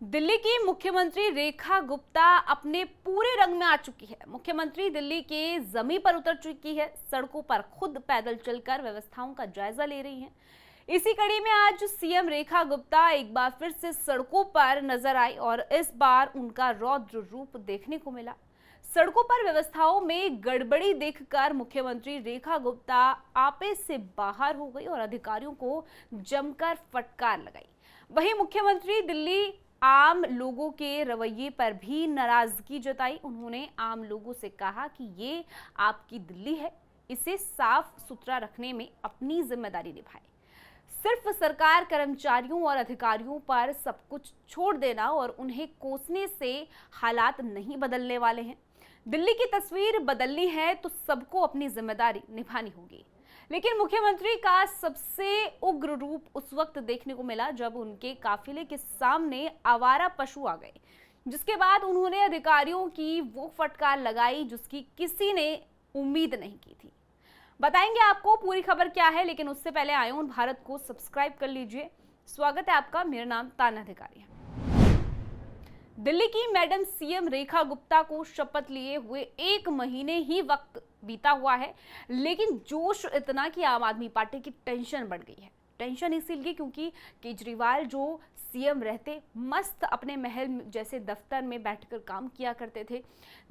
दिल्ली की मुख्यमंत्री रेखा गुप्ता अपने पूरे रंग में आ चुकी है। मुख्यमंत्री दिल्ली के जमीन पर उतर चुकी है, सड़कों पर खुद पैदल चलकर व्यवस्थाओं का जायजा ले रही हैं। इसी कड़ी में आज सीएम रेखा गुप्ता एक बार फिर से सड़कों पर नजर आई और इस बार उनका रौद्र रूप देखने को मिला। सड़कों पर व्यवस्थाओं में गड़बड़ी देखकर मुख्यमंत्री रेखा गुप्ता आपे से बाहर हो गई और अधिकारियों को जमकर फटकार लगाई। वहीं मुख्यमंत्री दिल्ली आम लोगों के रवैये पर भी नाराजगी जताई। उन्होंने आम लोगों से कहा कि ये आपकी दिल्ली है, इसे साफ सुथरा रखने में अपनी जिम्मेदारी निभाएं। सिर्फ सरकार कर्मचारियों और अधिकारियों पर सब कुछ छोड़ देना और उन्हें कोसने से हालात नहीं बदलने वाले हैं। दिल्ली की तस्वीर बदलनी है तो सबको अपनी जिम्मेदारी निभानी होगी। लेकिन मुख्यमंत्री का सबसे उग्र रूप उस वक्त देखने को मिला जब उनके काफिले के सामने आवारा पशु आ गए, जिसके बाद उन्होंने अधिकारियों की वो फटकार लगाई जिसकी किसी ने उम्मीद नहीं की थी। बताएंगे आपको पूरी खबर क्या है, लेकिन उससे पहले आयोन भारत को सब्सक्राइब कर लीजिए। स्वागत है आपका, मेरा नाम ताना अधिकारी है। दिल्ली की मैडम सीएम रेखा गुप्ता को शपथ लिए हुए 1 महीने ही वक्त बीता हुआ है, लेकिन जोश इतना कि आम आदमी पार्टी की टेंशन बढ़ गई है। टेंशन इसीलिए क्योंकि केजरीवाल जो सीएम रहते मस्त अपने महल जैसे दफ्तर में बैठकर काम किया करते थे।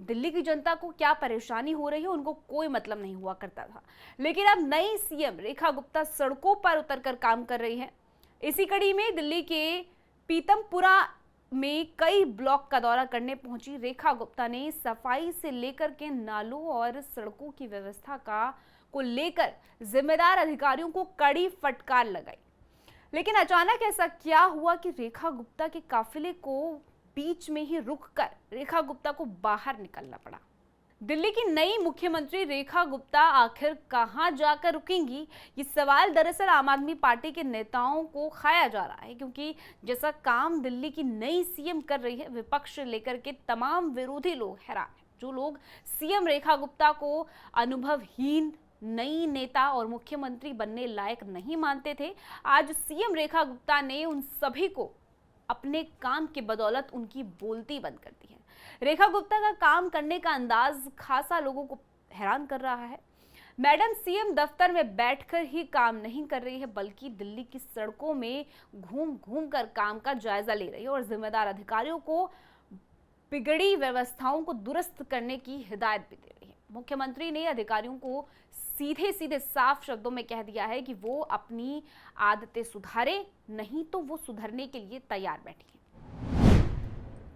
दिल्ली की जनता को क्या परेशानी हो रही है उनको कोई मतलब नहीं हुआ करता था। लेकिन अब नई सीएम रेखा गुप्ता सड़कों पर उतरकर काम कर रही है। इसी कड़ी में दिल्ली के पीतमपुरा में कई ब्लॉक का दौरा करने पहुंची रेखा गुप्ता ने सफाई से लेकर के नालों और सड़कों की व्यवस्था को लेकर जिम्मेदार अधिकारियों को कड़ी फटकार लगाई। लेकिन अचानक ऐसा क्या हुआ कि रेखा गुप्ता के काफिले को बीच में ही रुककर रेखा गुप्ता को बाहर निकलना पड़ा। दिल्ली की नई मुख्यमंत्री रेखा गुप्ता आखिर कहां जाकर रुकेंगी, ये सवाल दरअसल आम आदमी पार्टी के नेताओं को खाया जा रहा है, क्योंकि जैसा काम दिल्ली की नई सीएम कर रही है, विपक्ष लेकर के तमाम विरोधी लोग हैरान हैं। जो लोग सीएम रेखा गुप्ता को अनुभवहीन नई नेता और मुख्यमंत्री बनने लायक नहीं मानते थे, आज सीएम रेखा गुप्ता ने उन सभी को अपने काम के बदौलत उनकी बोलती बंद कर दी है। रेखा गुप्ता का काम करने का अंदाज खासा लोगों को हैरान कर रहा है। मैडम सीएम दफ्तर में बैठकर ही काम नहीं कर रही है, बल्कि दिल्ली की सड़कों में घूम घूम कर काम का जायजा ले रही है और जिम्मेदार अधिकारियों को बिगड़ी व्यवस्थाओं को दुरुस्त करने की हिदायत भी दे रही है। मुख्यमंत्री ने अधिकारियों को सीधे सीधे साफ शब्दों में कह दिया है कि वो अपनी आदतें सुधारे, नहीं तो वो सुधरने के लिए तैयार बैठी है।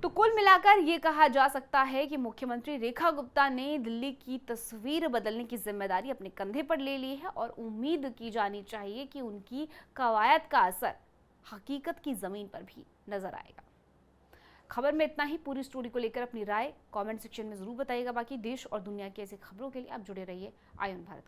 तो कुल मिलाकर ये कहा जा सकता है कि मुख्यमंत्री रेखा गुप्ता ने दिल्ली की तस्वीर बदलने की जिम्मेदारी अपने कंधे पर ले ली है और उम्मीद की जानी चाहिए कि उनकी कवायद का असर हकीकत की जमीन पर भी नजर आएगा। खबर में इतना ही। पूरी स्टोरी को लेकर अपनी राय कमेंट सेक्शन में जरूर बताइएगा। बाकी देश और दुनिया की ऐसी खबरों के लिए आप जुड़े रहिए आयोन भारत के।